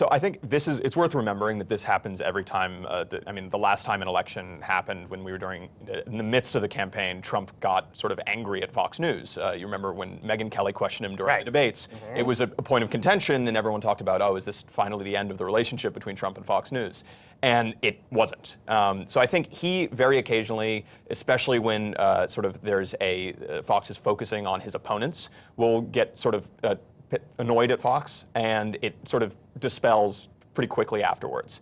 So I think it's worth remembering that this happens every time. The last time an election happened when we were in the midst of the campaign, Trump got sort of angry at Fox News. You remember when Megyn Kelly questioned him during the debates, it was a point of contention and everyone talked about, oh, is this finally the end of the relationship between Trump and Fox News? And it wasn't. So I think he very occasionally, especially when Fox is focusing on his opponents, will get sort of annoyed at Fox, and it sort of dispels pretty quickly afterwards.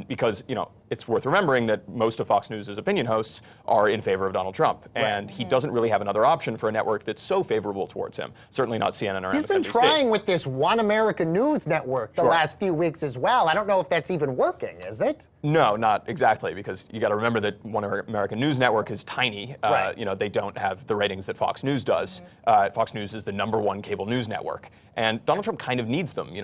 Because it's worth remembering that most of Fox News' opinion hosts are in favor of Donald Trump, and he doesn't really have another option for a network that's so favorable towards him. Certainly not CNN or MSNBC. He's been trying with this One America News network the last few weeks as well. I don't know if that's even working, is it? No, not exactly, because you got to remember that One American News Network is tiny. They don't have the ratings that Fox News does. Fox News is the #1 cable news network, and Donald Trump kind of needs them.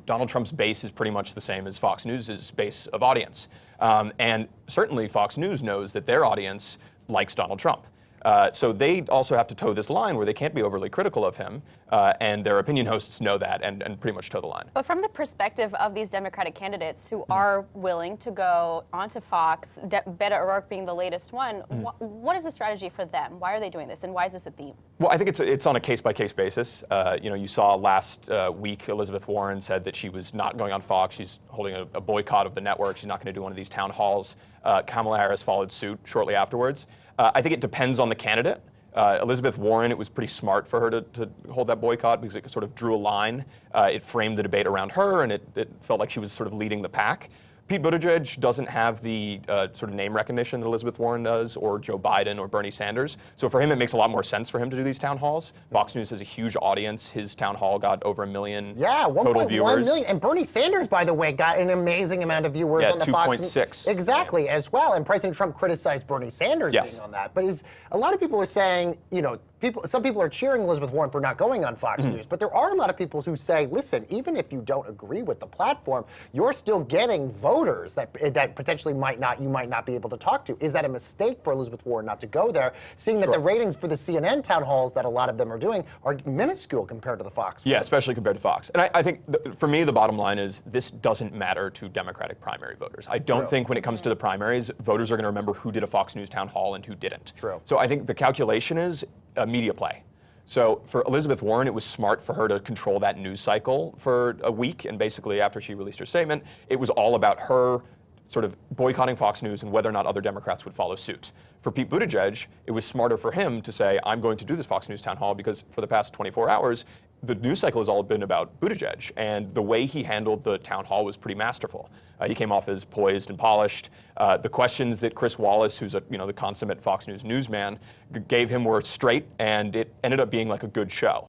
Donald Trump's base is pretty much the same as Fox News's base of audience. And certainly Fox News knows that their audience likes Donald Trump. So they also have to toe this line where they can't be overly critical of him, and their opinion hosts know that and pretty much toe the line. But from the perspective of these Democratic candidates who are willing to go onto Fox, Beto O'Rourke being the latest one, what is the strategy for them? Why are they doing this, and why is this a theme? Well, I think it's on a case-by-case basis. You saw last week Elizabeth Warren said that she was not going on Fox. She's holding a boycott of the network. She's not going to do one of these town halls. Kamala Harris followed suit shortly afterwards. I think it depends on the candidate. Elizabeth Warren, it was pretty smart for her to hold that boycott because it sort of drew a line. It framed the debate around her, and it felt like she was sort of leading the pack. Pete Buttigieg doesn't have the sort of name recognition that Elizabeth Warren does, or Joe Biden, or Bernie Sanders. So for him, it makes a lot more sense for him to do these town halls. Fox News has a huge audience. His town hall got over 1 million total viewers. 1.1 million. And Bernie Sanders, by the way, got an amazing amount of viewers on the Fox. 2.6. Exactly, as well. And President Trump criticized Bernie Sanders being on that. But a lot of people are saying, some people are cheering Elizabeth Warren for not going on Fox News, but there are a lot of people who say, listen, even if you don't agree with the platform, you're still getting voters that potentially you might not be able to talk to. Is that a mistake for Elizabeth Warren not to go there, seeing that the ratings for the CNN town halls that a lot of them are doing are minuscule compared to the Fox? Yeah, especially compared to Fox. And I think, for me, the bottom line is this doesn't matter to Democratic primary voters. I don't think when it comes to the primaries, voters are going to remember who did a Fox News town hall and who didn't. So I think the calculation is a media play. So for Elizabeth Warren, it was smart for her to control that news cycle for a week, and basically after she released her statement, it was all about her sort of boycotting Fox News and whether or not other Democrats would follow suit. For Pete Buttigieg, it was smarter for him to say, I'm going to do this Fox News town hall because for the past 24 hours, the news cycle has all been about Buttigieg, and the way he handled the town hall was pretty masterful. He came off as poised and polished. The questions that Chris Wallace, who's the consummate Fox News newsman, gave him were straight, and it ended up being like a good show.